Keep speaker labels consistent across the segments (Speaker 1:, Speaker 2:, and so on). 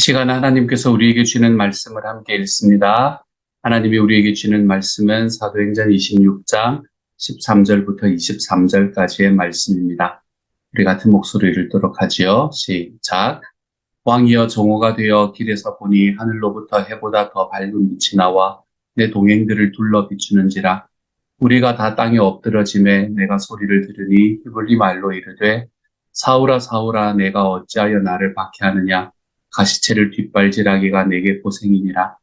Speaker 1: 시간 하나님께서 우리에게 주는 말씀을 함께 읽습니다. 하나님이 우리에게 주는 말씀은 사도행전 26장 13절부터 23절까지의 말씀입니다. 우리 같은 목소리를 읽도록 하지요. 시작. 왕이여 정오가 되어 길에서 보니 하늘로부터 해보다 더 밝은 빛이 나와 내 동행들을 둘러 비추는지라. 우리가 다 땅에 엎드러짐에 내가 소리를 들으니 히브리 말로 이르되 사울아 사울아 내가 어찌하여 나를 박해하느냐. 가시체를 뒷발질하기가 내게 고생이니라.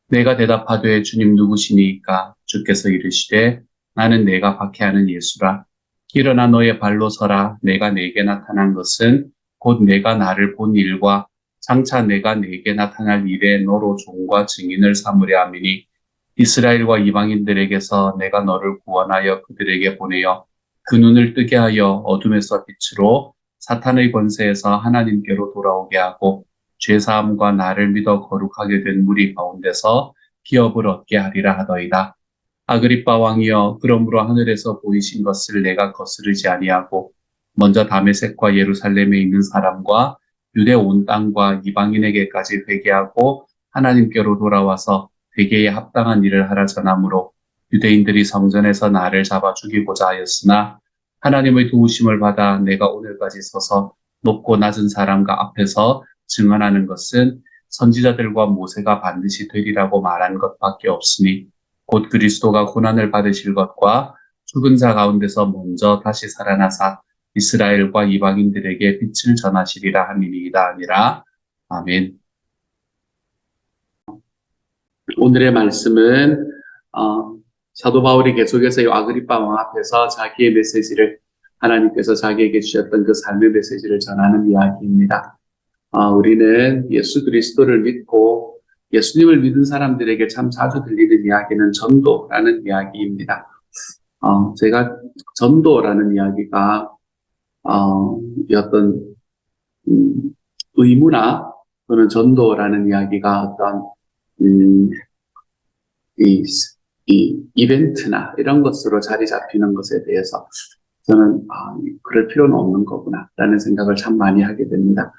Speaker 1: 내가 대답하되 주님 누구시니까? 주께서 이르시되 나는 내가 박해하는 예수라. 일어나 너의 발로 서라. 내가 내게 나타난 것은 곧 내가 나를 본 일과 장차 내가 내게 나타날 일에 너로 종과 증인을 삼으려 함이니 이스라엘과 이방인들에게서 내가 너를 구원하여 그들에게 보내어 그 눈을 뜨게 하여 어둠에서 빛으로 사탄의 권세에서 하나님께로 돌아오게 하고 죄사함과 나를 믿어 거룩하게 된 무리 가운데서 기업을 얻게 하리라 하더이다. 아그리빠 왕이여 그러므로 하늘에서 보이신 것을 내가 거스르지 아니하고 먼저 다메섹과 예루살렘에 있는 사람과 유대 온 땅과 이방인에게까지 회개하고 하나님께로 돌아와서 회개에 합당한 일을 하라 전하므로 유대인들이 성전에서 나를 잡아 죽이고자 하였으나 하나님의 도우심을 받아 내가 오늘까지 서서 높고 낮은 사람과 앞에서 증언하는 것은 선지자들과 모세가 반드시 되리라고 말한 것밖에 없으니 곧 그리스도가 고난을 받으실 것과 죽은 자 가운데서 먼저 다시 살아나사 이스라엘과 이방인들에게 빛을 전하시리라 함이니이다 아니라. 아멘. 오늘의 말씀은 사도 바울이 계속해서 이 아그리빠 왕 앞에서 자기의 메시지를 하나님께서 자기에게 주셨던 그 삶의 메시지를 전하는 이야기입니다. 우리는 예수 그리스도를 믿고 예수님을 믿은 사람들에게 참 자주 들리는 이야기는 전도라는 이야기입니다. 제가 전도라는 이야기가 어떤 의무나 또는 전도라는 이야기가 어떤 이 이벤트나 이런 것으로 자리 잡히는 것에 대해서 저는 그럴 필요는 없는 거구나 라는 생각을 참 많이 하게 됩니다.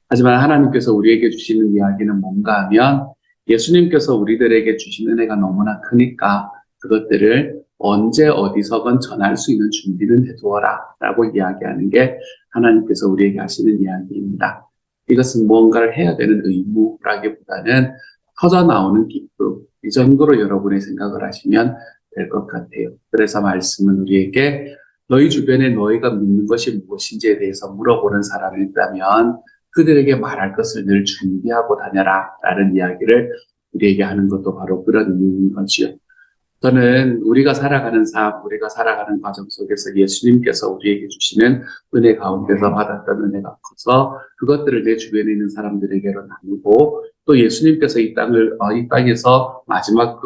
Speaker 1: 하지만 하나님께서 우리에게 주시는 이야기는 뭔가 하면 예수님께서 우리들에게 주신 은혜가 너무나 크니까 그것들을 언제 어디서건 전할 수 있는 준비는 해두어라 라고 이야기하는 게 하나님께서 우리에게 하시는 이야기입니다. 이것은 무언가를 해야 되는 의무라기보다는 터져 나오는 기쁨, 이 정도로 여러분이 생각을 하시면 될 것 같아요. 그래서 말씀은 우리에게 너희 주변에 너희가 믿는 것이 무엇인지에 대해서 물어보는 사람이 있다면 그들에게 말할 것을 늘 준비하고 다녀라 라는 이야기를 우리에게 하는 것도 바로 그런 이유인 거지요. 저는 우리가 살아가는 삶, 우리가 살아가는 과정 속에서 예수님께서 우리에게 주시는 은혜 가운데서 받았던 은혜가 커서 그것들을 내 주변에 있는 사람들에게로 나누고 또 예수님께서 이 땅에서 마지막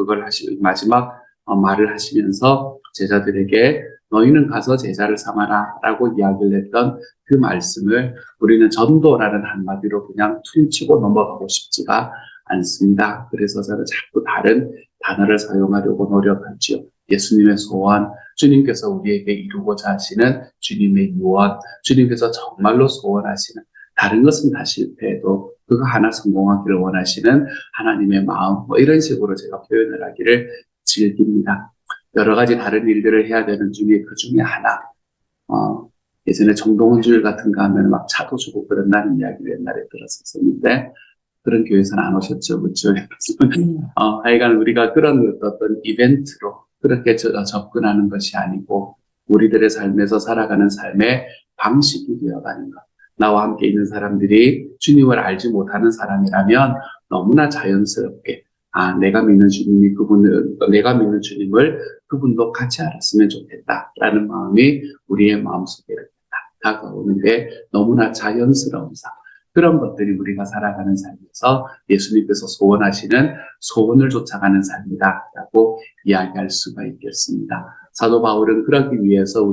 Speaker 1: 말을 하시면서 제자들에게 너희는 가서 제자를 삼아라 라고 이야기를 했던 그 말씀을 우리는 전도라는 한마디로 그냥 퉁치고 넘어가고 싶지가 않습니다. 그래서 저는 자꾸 다른 단어를 사용하려고 노력하지요. 예수님의 소원, 주님께서 우리에게 이루고자 하시는 주님의 유언, 주님께서 정말로 소원하시는 다른 것은 다 실패해도 그거 하나 성공하기를 원하시는 하나님의 마음, 이런 식으로 제가 표현을 하기를 즐깁니다. 여러 가지 다른 일들을 해야 되는 중에 그 중에 하나, 예전에 정동원 주일 같은 거 하면 막 차도 주고 그런다는 이야기를 옛날에 들었었는데, 그런 교회에서는 안 오셨죠, 그렇죠? 하여간 우리가 그런 어떤 이벤트로 그렇게 접근하는 것이 아니고, 우리들의 삶에서 살아가는 삶의 방식이 되어가는 것. 나와 함께 있는 사람들이 주님을 알지 못하는 사람이라면 너무나 자연스럽게 내가 믿는 주님을 그분도 같이 알았으면 좋겠다라는 마음이 우리의 마음속에 다가오는데 너무나 자연스러운 삶. 그런 것들이 우리가 살아가는 삶에서 예수님께서 소원하시는 소원을 쫓아가는 삶이다라고 이야기할 수가 있겠습니다. 사도 바울은 그러기 위해서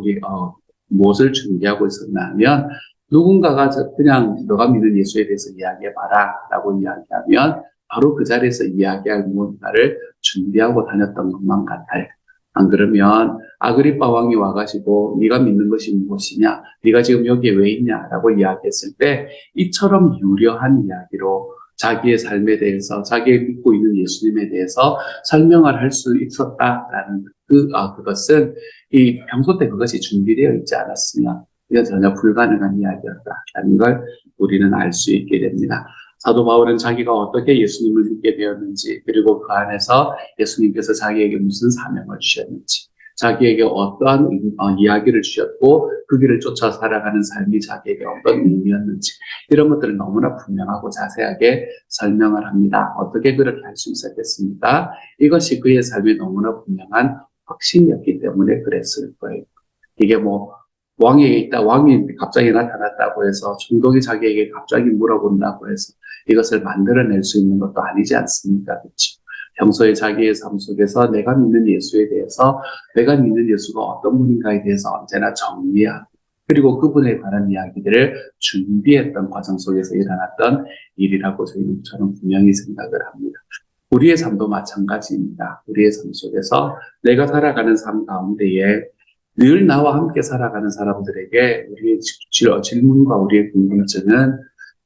Speaker 1: 무엇을 준비하고 있었나 하면 누군가가 그냥 너가 믿는 예수에 대해서 이야기해봐라 라고 이야기하면 바로 그 자리에서 이야기할 무언가를 준비하고 다녔던 것만 같아요. 안 그러면 아그리빠 왕이 와가지고 네가 믿는 것이 무엇이냐, 네가 지금 여기에 왜 있냐라고 이야기했을 때 이처럼 유려한 이야기로 자기의 삶에 대해서, 자기의 믿고 있는 예수님에 대해서 설명을 할 수 있었다라는 그것은 이 평소 때 그것이 준비되어 있지 않았으면 이건 전혀 불가능한 이야기였다라는 걸 우리는 알 수 있게 됩니다. 사도 바울은 자기가 어떻게 예수님을 믿게 되었는지, 그리고 그 안에서 예수님께서 자기에게 무슨 사명을 주셨는지, 자기에게 어떠한 이야기를 주셨고 그 길을 쫓아 살아가는 삶이 자기에게 어떤 의미였는지, 이런 것들을 너무나 분명하고 자세하게 설명을 합니다. 어떻게 그렇게 할 수 있었겠습니까? 이것이 그의 삶에 너무나 분명한 확신이었기 때문에 그랬을 거예요. 이게 뭐 왕에게 있다, 왕이 갑자기 나타났다고 해서 총독이 자기에게 갑자기 물어본다고 해서 이것을 만들어낼 수 있는 것도 아니지 않습니까? 그렇죠? 평소에 자기의 삶 속에서 내가 믿는 예수에 대해서, 내가 믿는 예수가 어떤 분인가에 대해서 언제나 정리하고, 그리고 그분에 관한 이야기들을 준비했던 과정 속에서 일어났던 일이라고 저는 분명히 생각을 합니다. 우리의 삶도 마찬가지입니다. 우리의 삶 속에서 내가 살아가는 삶 가운데에 늘 나와 함께 살아가는 사람들에게 우리의 질문과 우리의 궁금증은,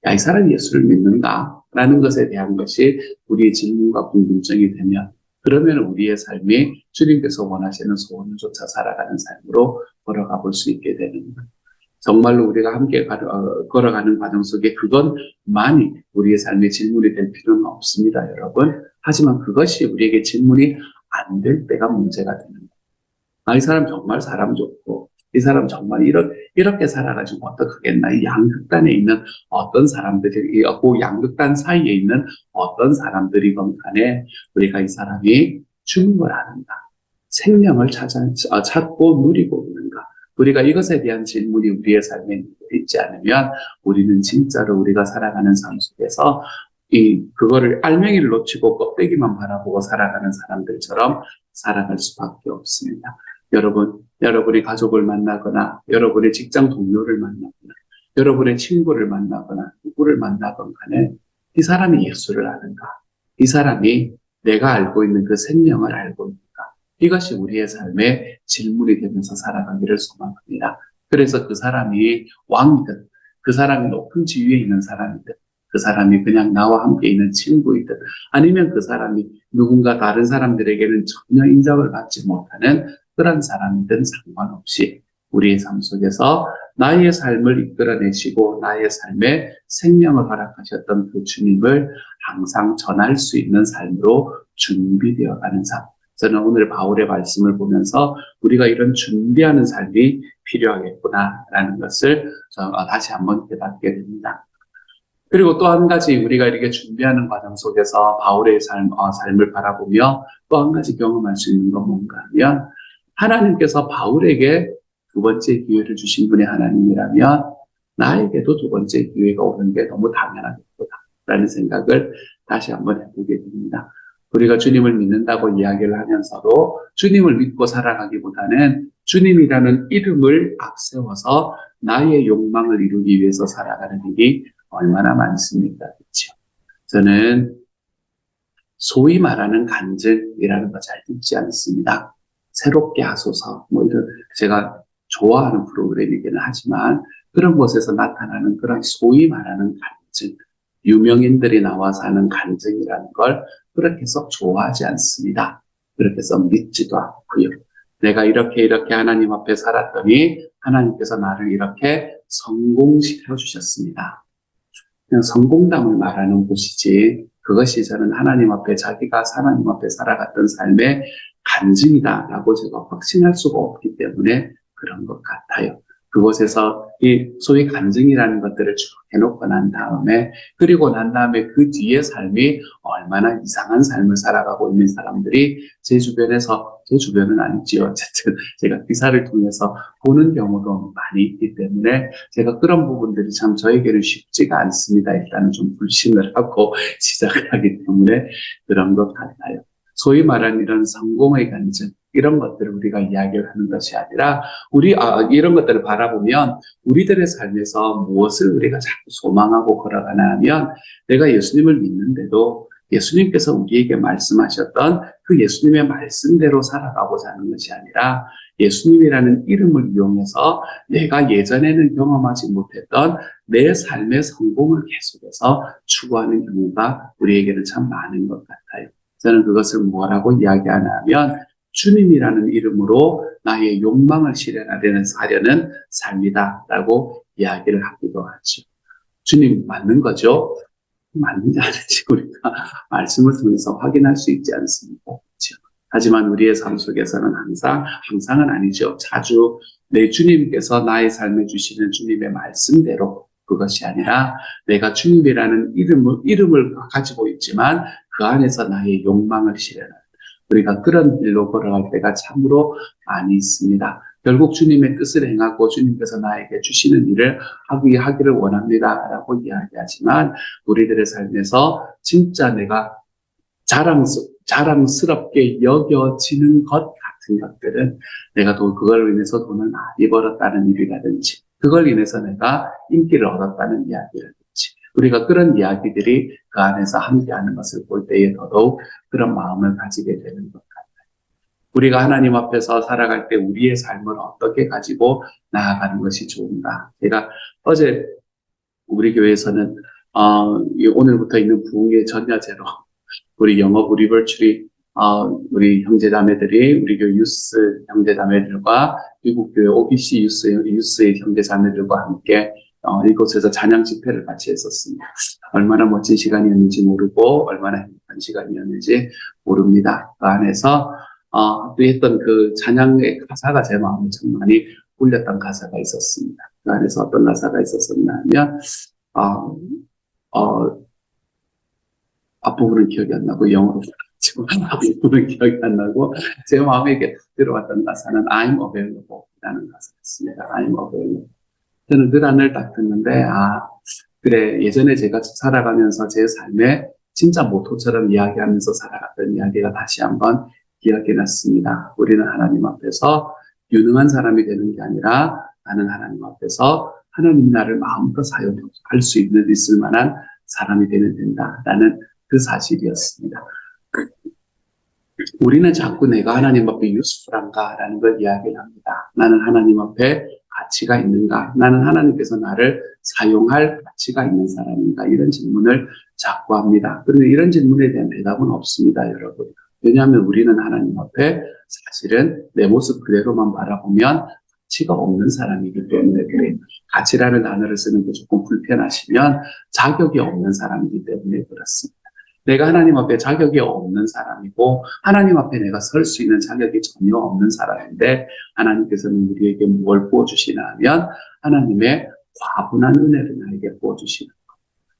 Speaker 1: 야, 이 사람이 예수를 믿는가? 라는 것에 대한 것이 우리의 질문과 궁금증이 되면, 그러면 우리의 삶이 주님께서 원하시는 소원을 쫓아 살아가는 삶으로 걸어가 볼 수 있게 되는 거예요. 정말로 우리가 함께 걸어가는 과정 속에 그것만이 우리의 삶의 질문이 될 필요는 없습니다, 여러분. 하지만 그것이 우리에게 질문이 안 될 때가 문제가 되는 거예요. 아, 이 사람 정말 사람 좋고, 이 사람 정말 이렇게 살아가지고 어떡하겠나. 이 양극단에 있는 어떤 사람들이, 그 양극단 사이에 있는 어떤 사람들이건 간에 우리가 이 사람이 주님을 아는가, 생명을 찾고 누리고 있는가. 우리가 이것에 대한 질문이 우리의 삶에 있지 않으면 우리는 진짜로 우리가 살아가는 삶 속에서 그거를 알맹이를 놓치고 껍데기만 바라보고 살아가는 사람들처럼 살아갈 수밖에 없습니다. 여러분이 가족을 만나거나, 여러분의 직장 동료를 만나거나, 여러분의 친구를 만나거나, 누구를 만나건 간에 이 사람이 예수를 아는가? 이 사람이 내가 알고 있는 그 생명을 알고 있는가? 이것이 우리의 삶의 질문이 되면서 살아가기를 소망합니다. 그래서 그 사람이 왕이든, 그 사람이 높은 지위에 있는 사람이든, 그 사람이 그냥 나와 함께 있는 친구이든, 아니면 그 사람이 누군가 다른 사람들에게는 전혀 인정을 받지 못하는 그런 사람이든 상관없이 우리의 삶 속에서 나의 삶을 이끌어내시고 나의 삶에 생명을 허락하셨던 그 주님을 항상 전할 수 있는 삶으로 준비되어가는 삶. 저는 오늘 바울의 말씀을 보면서 우리가 이런 준비하는 삶이 필요하겠구나라는 것을 다시 한번 깨닫게 됩니다. 그리고 또 한 가지 우리가 이렇게 준비하는 과정 속에서 바울의 삶을 바라보며 또 한 가지 경험할 수 있는 건 뭔가 하면, 하나님께서 바울에게 두 번째 기회를 주신 분이 하나님이라면 나에게도 두 번째 기회가 오는 게 너무 당연하겠구나라는 생각을 다시 한번 해보게 됩니다. 우리가 주님을 믿는다고 이야기를 하면서도 주님을 믿고 살아가기보다는 주님이라는 이름을 앞세워서 나의 욕망을 이루기 위해서 살아가는 일이 얼마나 많습니까? 그렇죠? 저는 소위 말하는 간증이라는 거 잘 듣지 않습니다. 새롭게 하소서, 이런, 제가 좋아하는 프로그램이기는 하지만, 그런 곳에서 나타나는 그런 소위 말하는 간증, 유명인들이 나와서 하는 간증이라는 걸 그렇게 썩 좋아하지 않습니다. 그렇게 썩 믿지도 않고요. 내가 이렇게 하나님 앞에 살았더니 하나님께서 나를 이렇게 성공시켜 주셨습니다. 그냥 성공담을 말하는 곳이지, 그것이 저는 하나님 앞에 자기가 하나님 앞에 살아갔던 삶의 간증이다라고 제가 확신할 수가 없기 때문에 그런 것 같아요. 그곳에서 이 소위 간증이라는 것들을 쭉 해놓고 난 다음에, 그리고 난 다음에 그 뒤의 삶이 얼마나 이상한 삶을 살아가고 있는 사람들이 제 주변은 아니지요. 어쨌든 제가 기사를 통해서 보는 경우도 많이 있기 때문에 제가 그런 부분들이 참 저에게는 쉽지가 않습니다. 일단은 좀 불신을 하고 시작을 하기 때문에 그런 것 같아요. 소위 말하는 이런 성공의 간증, 이런 것들을 우리가 이야기를 하는 것이 아니라, 이런 것들을 바라보면 우리들의 삶에서 무엇을 우리가 자꾸 소망하고 걸어가나 하면, 내가 예수님을 믿는데도 예수님께서 우리에게 말씀하셨던 그 예수님의 말씀대로 살아가고자 하는 것이 아니라, 예수님이라는 이름을 이용해서 내가 예전에는 경험하지 못했던 내 삶의 성공을 계속해서 추구하는 경우가 우리에게는 참 많은 것 같아요. 저는 그것을 뭐라고 이야기하냐면 주님이라는 이름으로 나의 욕망을 실현하려는 삶이다라고 이야기를 하기도 하죠. 주님 맞는 거죠? 맞는지 아닌지 우리가 말씀을 통해서 확인할 수 있지 않습니까? 그렇죠? 하지만 우리의 삶 속에서는 항상은 아니죠. 자주 내 주님께서 나의 삶에 주시는 주님의 말씀대로 그것이 아니라 내가 주님이라는 이름을 가지고 있지만 그 안에서 나의 욕망을 실현하는 우리가 그런 길로 걸어갈 때가 참으로 많이 있습니다. 결국 주님의 뜻을 행하고 주님께서 나에게 주시는 일을 하기를 원합니다라고 이야기하지만 우리들의 삶에서 진짜 내가 자랑스럽게 여겨지는 것 같은 것들은 내가 그걸 인해서 돈을 많이 벌었다는 일이라든지 그걸 인해서 내가 인기를 얻었다는 이야기라든지 우리가 그런 이야기들이 그 안에서 함께하는 것을 볼 때에 더더욱 그런 마음을 가지게 되는 것 같아요. 우리가 하나님 앞에서 살아갈 때 우리의 삶을 어떻게 가지고 나아가는 것이 좋은가. 제가 어제 우리 교회에서는 오늘부터 있는 부흥의 전야제로 우리 영업 리버처리 우리 형제자매들이 우리 교회 유스 형제자매들과 미국 교회 OBC 유스의 형제자매들과 함께 이곳에서 찬양 집회를 같이 했었습니다. 얼마나 멋진 시간이었는지 모르고 얼마나 행복한 시간이었는지 모릅니다. 그 안에서 했던 그 찬양의 가사가 제 마음을 참 많이 울렸던 가사가 있었습니다. 그 안에서 어떤 가사가 있었었나 하면 앞부분은 기억이 안 나고 영어로 지금 앞부분은 기억이 안 나고 제 마음에 이렇게 들어왔던 가사는 I'm available 라는 가사였습니다. I'm available. 저는 그 단어를 딱 듣는데 그래 예전에 제가 살아가면서 제 삶에 진짜 모토처럼 이야기하면서 살아갔던 이야기가 다시 한번 기억이 났습니다. 우리는 하나님 앞에서 유능한 사람이 되는 게 아니라 나는 하나님 앞에서 하나님 나를 마음껏 사용할 수 있을 만한 사람이 되면 된다라는 그 사실이었습니다. 우리는 자꾸 내가 하나님 앞에 유스풀한가라는 걸 이야기를 합니다. 나는 하나님 앞에 가치가 있는가? 나는 하나님께서 나를 사용할 가치가 있는 사람인가? 이런 질문을 자꾸 합니다. 그런데 이런 질문에 대한 대답은 없습니다, 여러분. 왜냐하면 우리는 하나님 앞에 사실은 내 모습 그대로만 바라보면 가치가 없는 사람이기 때문에 그래요. 가치라는 단어를 쓰는 게 조금 불편하시면 자격이 없는 사람이기 때문에 그렇습니다. 내가 하나님 앞에 자격이 없는 사람이고 하나님 앞에 내가 설 수 있는 자격이 전혀 없는 사람인데 하나님께서는 우리에게 뭘 부어주시나 하면 하나님의 과분한 은혜를 나에게 부어주시는 것.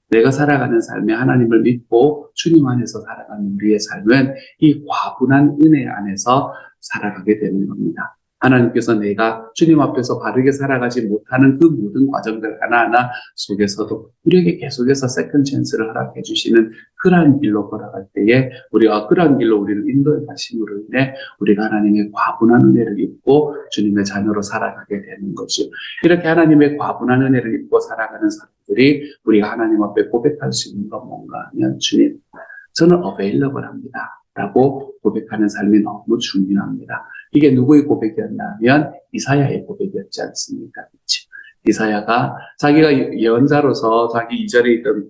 Speaker 1: 내가 살아가는 삶에 하나님을 믿고 주님 안에서 살아가는 우리의 삶은 이 과분한 은혜 안에서 살아가게 되는 겁니다. 하나님께서 내가 주님 앞에서 바르게 살아가지 못하는 그 모든 과정들 하나하나 속에서도 우리에게 계속해서 세컨 찬스를 허락해 주시는 그러한 길로 걸어갈 때에 우리가 그러한 길로 우리를 인도해 가심으로 인해 우리가 하나님의 과분한 은혜를 입고 주님의 자녀로 살아가게 되는 거죠. 이렇게 하나님의 과분한 은혜를 입고 살아가는 사람들이 우리가 하나님 앞에 고백할 수 있는 건 뭔가 하면 주님, 저는 available 합니다. 라고 고백하는 삶이 너무 중요합니다. 이게 누구의 고백이었냐면 이사야의 고백이었지 않습니까? 그렇죠? 이사야가 자기가 예언자로서 자기 이전에 있던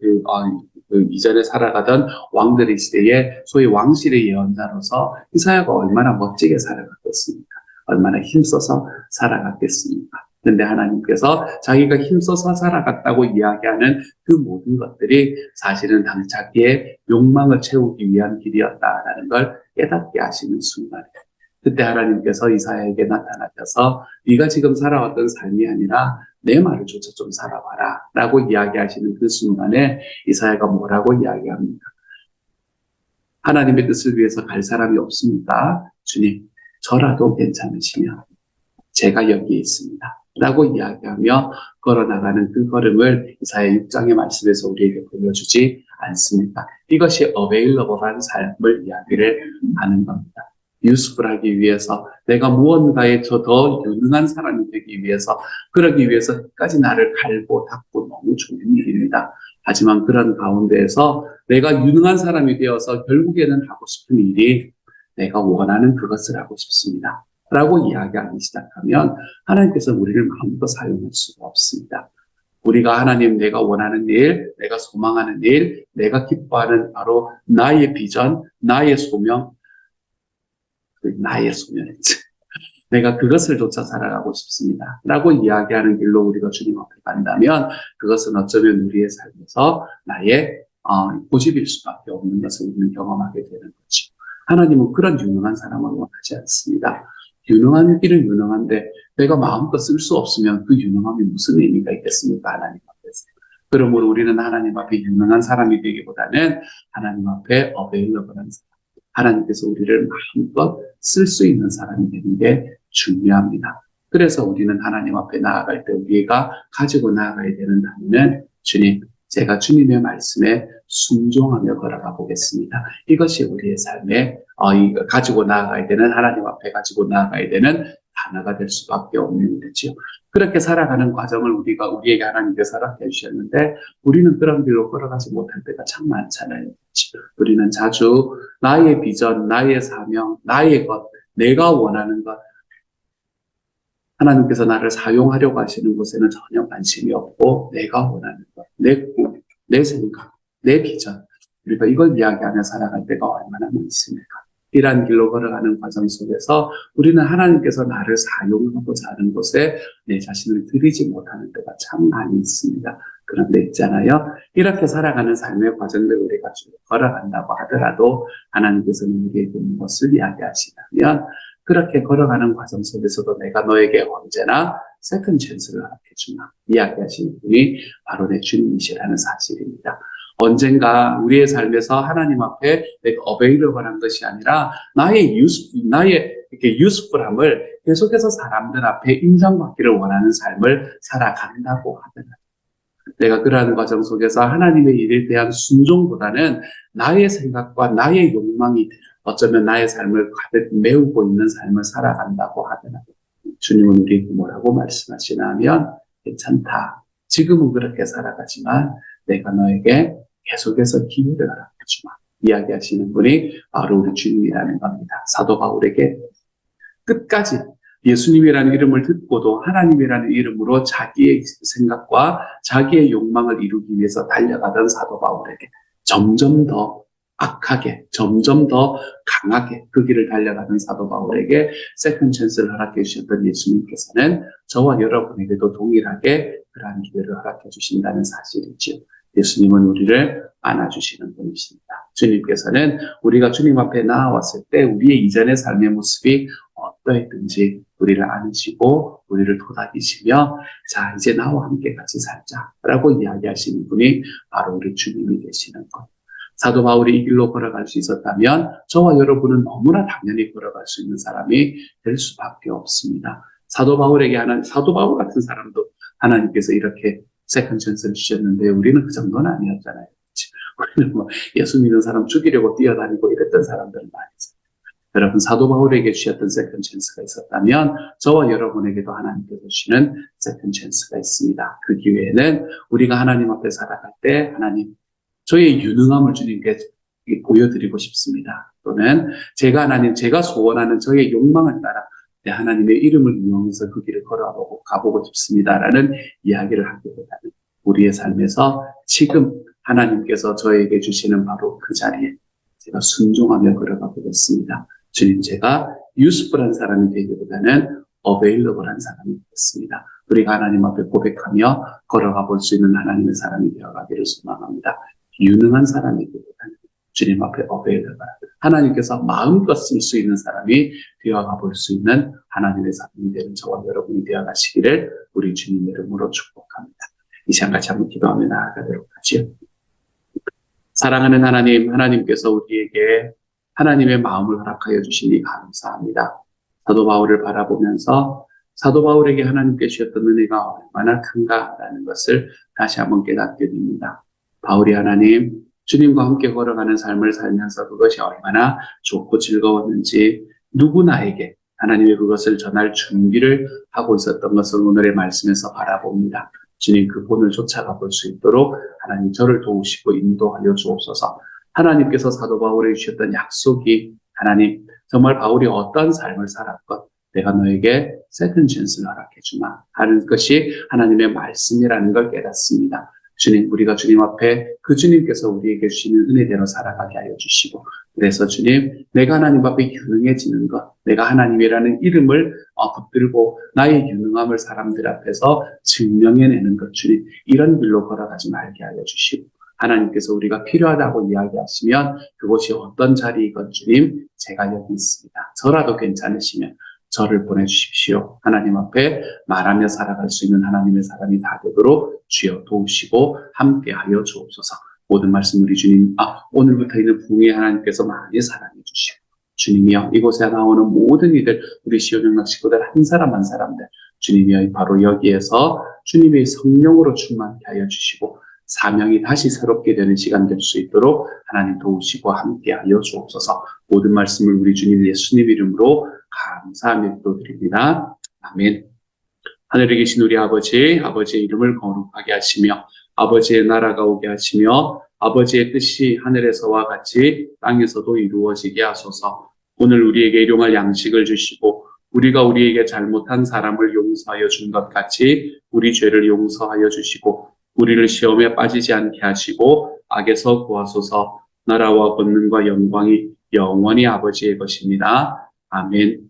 Speaker 1: 이전에 살아가던 왕들의 시대에 소위 왕실의 예언자로서 이사야가 얼마나 멋지게 살아갔겠습니까? 얼마나 힘써서 살아갔겠습니까? 그런데 하나님께서 자기가 힘써서 살아갔다고 이야기하는 그 모든 것들이 사실은 자기의 욕망을 채우기 위한 길이었다라는 걸 깨닫게 하시는 순간이에요. 그때 하나님께서 이사야에게 나타나셔서 네가 지금 살아왔던 삶이 아니라 내 말을 조차 좀 살아봐라 라고 이야기하시는 그 순간에 이사야가 뭐라고 이야기합니까? 하나님의 뜻을 위해서 갈 사람이 없습니까? 주님, 저라도 괜찮으시면 제가 여기에 있습니다. 라고 이야기하며 걸어나가는 그 걸음을 이사야 6장의 말씀에서 우리에게 보여주지 않습니까? 이것이 available한 삶을 이야기를 하는 겁니다. 유스풀하기 위해서 내가 무언가에 더 유능한 사람이 되기 위해서 그러기 위해서 끝까지 나를 갈고 닦고 너무 좋은 일입니다. 하지만 그런 가운데에서 내가 유능한 사람이 되어서 결국에는 하고 싶은 일이 내가 원하는 그것을 하고 싶습니다. 라고 이야기하기 시작하면 하나님께서 우리를 마음껏 사용할 수가 없습니다. 우리가 하나님, 내가 원하는 일, 내가 소망하는 일, 내가 기뻐하는 바로 나의 비전, 나의 소명, 나의 소명이지. 내가 그것을 쫓아 살아가고 싶습니다. 라고 이야기하는 길로 우리가 주님 앞에 간다면 그것은 어쩌면 우리의 삶에서 나의 고집일 수밖에 없는 것을 우리는 경험하게 되는 거죠. 하나님은 그런 유능한 사람을 원하지 않습니다. 유능한 길은 유능한데 내가 마음껏 쓸 수 없으면 그 유능함이 무슨 의미가 있겠습니까? 하나님 앞에서. 그러므로 우리는 하나님 앞에 유능한 사람이 되기보다는 하나님 앞에 어베일러블한 사람, 하나님께서 우리를 마음껏 쓸 수 있는 사람이 되는 게 중요합니다. 그래서 우리는 하나님 앞에 나아갈 때 우리가 가지고 나아가야 되는 단위는 주님, 제가 주님의 말씀에 순종하며 걸어가 보겠습니다. 이것이 우리의 삶에 가지고 나아가야 되는, 하나님 앞에 가지고 나아가야 되는 단어가 될 수밖에 없는 거죠. 그렇게 살아가는 과정을 우리에게 하나님께서 허락해 주셨는데 우리는 그런 길로 걸어가지 못할 때가 참 많잖아요. 우리는 자주 나의 비전, 나의 사명, 나의 것, 내가 원하는 것, 하나님께서 나를 사용하려고 하시는 곳에는 전혀 관심이 없고 내가 원하는 것, 내 꿈, 내 생각, 내 비전, 우리가 이걸 이야기하며 살아갈 때가 얼마나 많습니까? 이러한 길로 걸어가는 과정 속에서 우리는 하나님께서 나를 사용하고자 하는 곳에 내 자신을 들이지 못하는 때가 참 많이 있습니다. 그런데 있잖아요. 이렇게 살아가는 삶의 과정을 우리가 쭉 걸어간다고 하더라도 하나님께서는 우리에게 무엇을 이야기하시냐면 그렇게 걸어가는 과정 속에서도 내가 너에게 언제나 세컨 찬스를 허락해주마 이야기하시는 분이 바로 내 주님이시라는 사실입니다. 언젠가 우리의 삶에서 하나님 앞에 내가 어베이러블한 것이 아니라 나의 이렇게 유스풀함을 계속해서 사람들 앞에 인정받기를 원하는 삶을 살아간다고 하더라고요. 내가 그러한 과정 속에서 하나님의 일에 대한 순종보다는 나의 생각과 나의 욕망이 어쩌면 나의 삶을 가득 메우고 있는 삶을 살아간다고 하더라고요. 주님은 우리에게 뭐라고 말씀하시냐면 괜찮다. 지금은 그렇게 살아가지만 내가 너에게 계속해서 기회를 허락해주마. 이야기하시는 분이 바로 우리 주님이라는 겁니다. 사도 바울에게 끝까지 예수님이라는 이름을 듣고도 하나님이라는 이름으로 자기의 생각과 자기의 욕망을 이루기 위해서 달려가던 사도 바울에게 점점 더 악하게, 점점 더 강하게 그 길을 달려가는 사도 바울에게 세컨 찬스를 허락해 주셨던 예수님께서는 저와 여러분에게도 동일하게 그러한 기회를 허락해 주신다는 사실이지요. 예수님은 우리를 안아주시는 분이십니다. 주님께서는 우리가 주님 앞에 나아왔을 때 우리의 이전의 삶의 모습이 어떠했든지 우리를 안으시고 우리를 토닥이시며 자 이제 나와 함께 같이 살자라고 이야기하시는 분이 바로 우리 주님이 되시는 것. 사도 바울이 이 길로 걸어갈 수 있었다면 저와 여러분은 너무나 당연히 걸어갈 수 있는 사람이 될 수밖에 없습니다. 사도 바울 같은 사람도 하나님께서 이렇게 세컨 찬스를 주셨는데 우리는 그 정도는 아니었잖아요. 우리는 예수 믿는 사람 죽이려고 뛰어다니고 이랬던 사람들은 아니죠. 여러분 사도 바울에게 주셨던 세컨 찬스가 있었다면 저와 여러분에게도 하나님께서 주시는 세컨 찬스가 있습니다. 그 기회에는 우리가 하나님 앞에 살아갈 때 하나님 저의 유능함을 주님께 보여드리고 싶습니다. 또는 제가 소원하는 저의 욕망을 따라 하나님의 이름을 이용해서 그 길을 가보고 싶습니다라는 이야기를 하기보다는 우리의 삶에서 지금 하나님께서 저에게 주시는 바로 그 자리에 제가 순종하며 걸어가 보겠습니다. 주님 제가 유스풀한 사람이 되기보다는 어베일러블한 사람이 되겠습니다. 우리가 하나님 앞에 고백하며 걸어가 볼 수 있는 하나님의 사람이 되어가기를 소망합니다. 유능한 사람이 되기보다는 주님 앞에 어베일러블한 하나님께서 마음껏 쓸 수 있는 사람이 되어가 볼 수 있는 하나님의 사람이 되는 저와 여러분이 되어가시기를 우리 주님 이름으로 축복합니다. 이 시간 같이 한번 기도하며 나아가도록 하지요. 사랑하는 하나님, 하나님께서 우리에게 하나님의 마음을 허락하여 주시니 감사합니다. 사도 바울을 바라보면서 사도 바울에게 하나님께 주셨던 은혜가 얼마나 큰가라는 것을 다시 한번 깨닫게 됩니다. 바울이 하나님, 주님과 함께 걸어가는 삶을 살면서 그것이 얼마나 좋고 즐거웠는지 누구나에게 하나님의 그것을 전할 준비를 하고 있었던 것을 오늘의 말씀에서 바라봅니다. 주님 그 본을 쫓아가 볼 수 있도록 하나님 저를 도우시고 인도하여 주옵소서. 하나님께서 사도 바울에게 주셨던 약속이 하나님 정말 바울이 어떤 삶을 살았건 내가 너에게 세컨 찬스를 허락해 주마 하는 것이 하나님의 말씀이라는 걸 깨닫습니다. 주님, 우리가 주님 앞에 그 주님께서 우리에게 주시는 은혜대로 살아가게 하여 주시고, 그래서 주님, 내가 하나님 앞에 유능해지는 것, 내가 하나님이라는 이름을 붙들고 나의 유능함을 사람들 앞에서 증명해내는 것, 주님, 이런 길로 걸어가지 말게 하여 주시고, 하나님께서 우리가 필요하다고 이야기하시면 그곳이 어떤 자리이건 주님, 제가 여기 있습니다. 저라도 괜찮으시면 저를 보내주십시오. 하나님 앞에 말하며 살아갈 수 있는 하나님의 사람이 다 되도록 주여 도우시고 함께하여 주옵소서. 모든 말씀 우리 주님, 오늘부터 있는 부흥의 하나님께서 많이 사랑해 주시고, 주님이여 이곳에 나오는 모든 이들, 우리 시온영락 식구들 한 사람 한 사람들, 주님이여 바로 여기에서 주님의 성령으로 충만케 하여 주시고, 사명이 다시 새롭게 되는 시간 될 수 있도록 하나님 도우시고 함께하여 주옵소서. 모든 말씀을 우리 주님 예수님 이름으로 감사하며 기도드립니다. 아멘. 하늘에 계신 우리 아버지, 아버지의 이름을 거룩하게 하시며 아버지의 나라가 오게 하시며 아버지의 뜻이 하늘에서와 같이 땅에서도 이루어지게 하소서. 오늘 우리에게 일용할 양식을 주시고 우리가 우리에게 잘못한 사람을 용서하여 준 것 같이 우리 죄를 용서하여 주시고 우리를 시험에 빠지지 않게 하시고 악에서 구하소서. 나라와 권능과 영광이 영원히 아버지의 것입니다. 아멘.